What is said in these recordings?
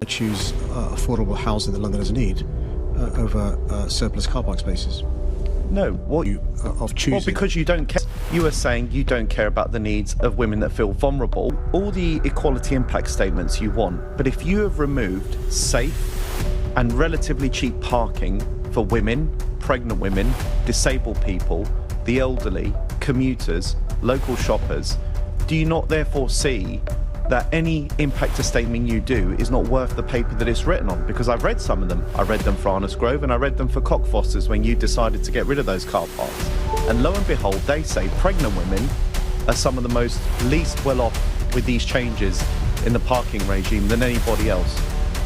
choose affordable housing that Londoners need over surplus car park spaces. No, what you of choosing. Well, because you don't care. You are saying you don't care about the needs of women that feel vulnerable. All the equality impact statements you want, but if you have removed safe and relatively cheap parking for women, pregnant women, disabled people, the elderly, commuters, local shoppers, do you not therefore see that any impact statement you do is not worth the paper that it's written on? Because I've read some of them. I read them for Arnos Grove and I read them for Cockfosters when you decided to get rid of those car parks. And lo and behold, they say pregnant women are some of the most least well off with these changes in the parking regime than anybody else.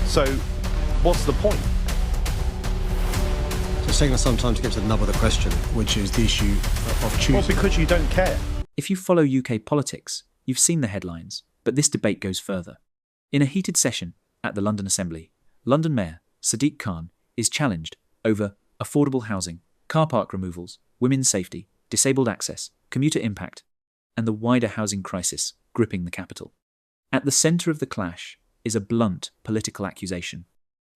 So what's the point? So it's taking us some time to get to the nub of the question, which is the issue of choosing. Well, because you don't care. If you follow UK politics, you've seen the headlines. But this debate goes further. In a heated session at the London Assembly, London Mayor Sadiq Khan is challenged over affordable housing, car park removals, women's safety, disabled access, commuter impact, and the wider housing crisis gripping the capital. At the centre of the clash is a blunt political accusation.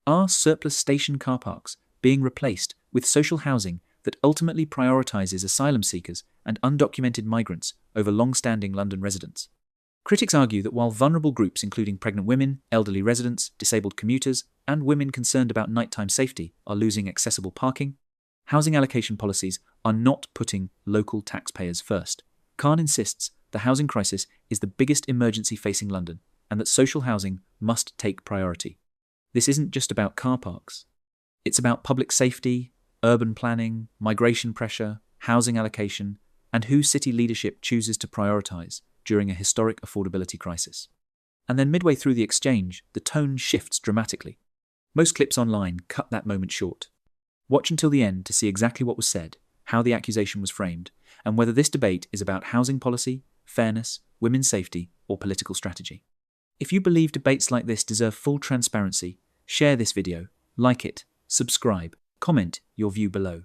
Are surplus station car parks being replaced with social housing that ultimately prioritises asylum seekers and undocumented migrants over long-standing London residents? Critics argue that while vulnerable groups including pregnant women, elderly residents, disabled commuters, and women concerned about nighttime safety are losing accessible parking, housing allocation policies are not putting local taxpayers first. Khan insists the housing crisis is the biggest emergency facing London and that social housing must take priority. This isn't just about car parks. It's about public safety, urban planning, migration pressure, housing allocation, and who city leadership chooses to prioritise during a historic affordability crisis. And then midway through the exchange, the tone shifts dramatically. Most clips online cut that moment short. Watch until the end to see exactly what was said, how the accusation was framed, and whether this debate is about housing policy, fairness, women's safety, or political strategy. If you believe debates like this deserve full transparency, share this video, like it, subscribe, comment your view below.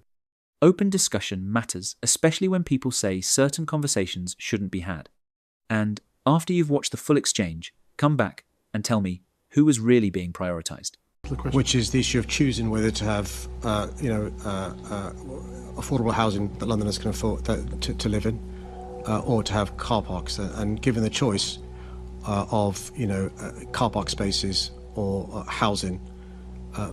Open discussion matters, especially when people say certain conversations shouldn't be had. And after you've watched the full exchange, come back and tell me who was really being prioritised. Which is the issue of choosing whether to have, affordable housing that Londoners can afford to live in, or to have car parks. And given the choice of, car park spaces or housing,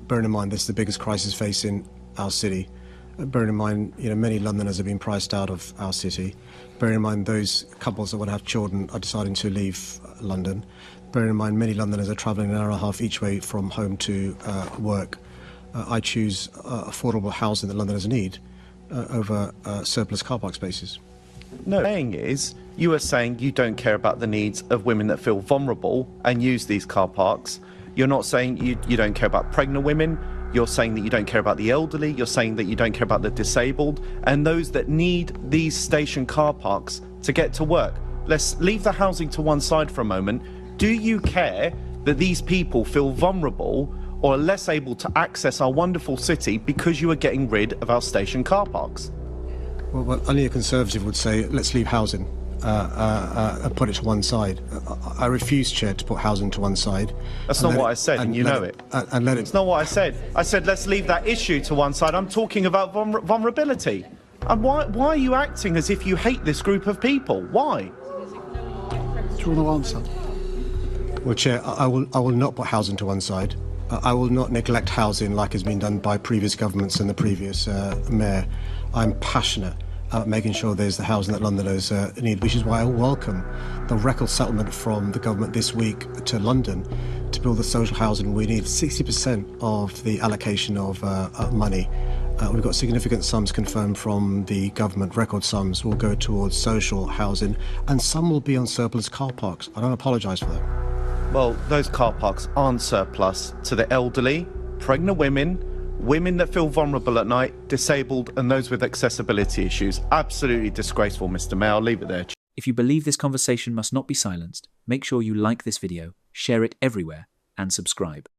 bearing in mind this is the biggest crisis facing our city. Bearing in mind, many Londoners have been priced out of our city. Bearing in mind those couples that want to have children are deciding to leave London. Bearing in mind many Londoners are travelling an hour and a half each way from home to work. I choose affordable housing that Londoners need over surplus car park spaces. No, saying is, you are saying you don't care about the needs of women that feel vulnerable and use these car parks. You're not saying you don't care about pregnant women. You're saying that you don't care about the elderly. You're saying that you don't care about the disabled and those that need these station car parks to get to work. Let's leave the housing to one side for a moment. Do you care that these people feel vulnerable or are less able to access our wonderful city because you are getting rid of our station car parks? Well, only a Conservative would say, let's leave housing and put it to one side. I refuse, Chair, to put housing to one side. That's not what I said, and you know it. And let it. It's not what I said. I said, let's leave that issue to one side. I'm talking about vulnerability. And why are you acting as if you hate this group of people? Why? Do you want to answer? Well, Chair, I will not put housing to one side. I will not neglect housing like has been done by previous governments and the previous mayor. I'm passionate about making sure there's the housing that Londoners need, which is why I welcome the record settlement from the government this week to London to build the social housing we need. 60% of the allocation of money. We've got significant sums confirmed from the government, record sums will go towards social housing, and some will be on surplus car parks. I don't apologise for that. Well, those car parks aren't surplus to the elderly, pregnant women, women that feel vulnerable at night, disabled, and those with accessibility issues. Absolutely disgraceful, Mr. Mayor. I'll leave it there. If you believe this conversation must not be silenced, make sure you like this video, share it everywhere, and subscribe.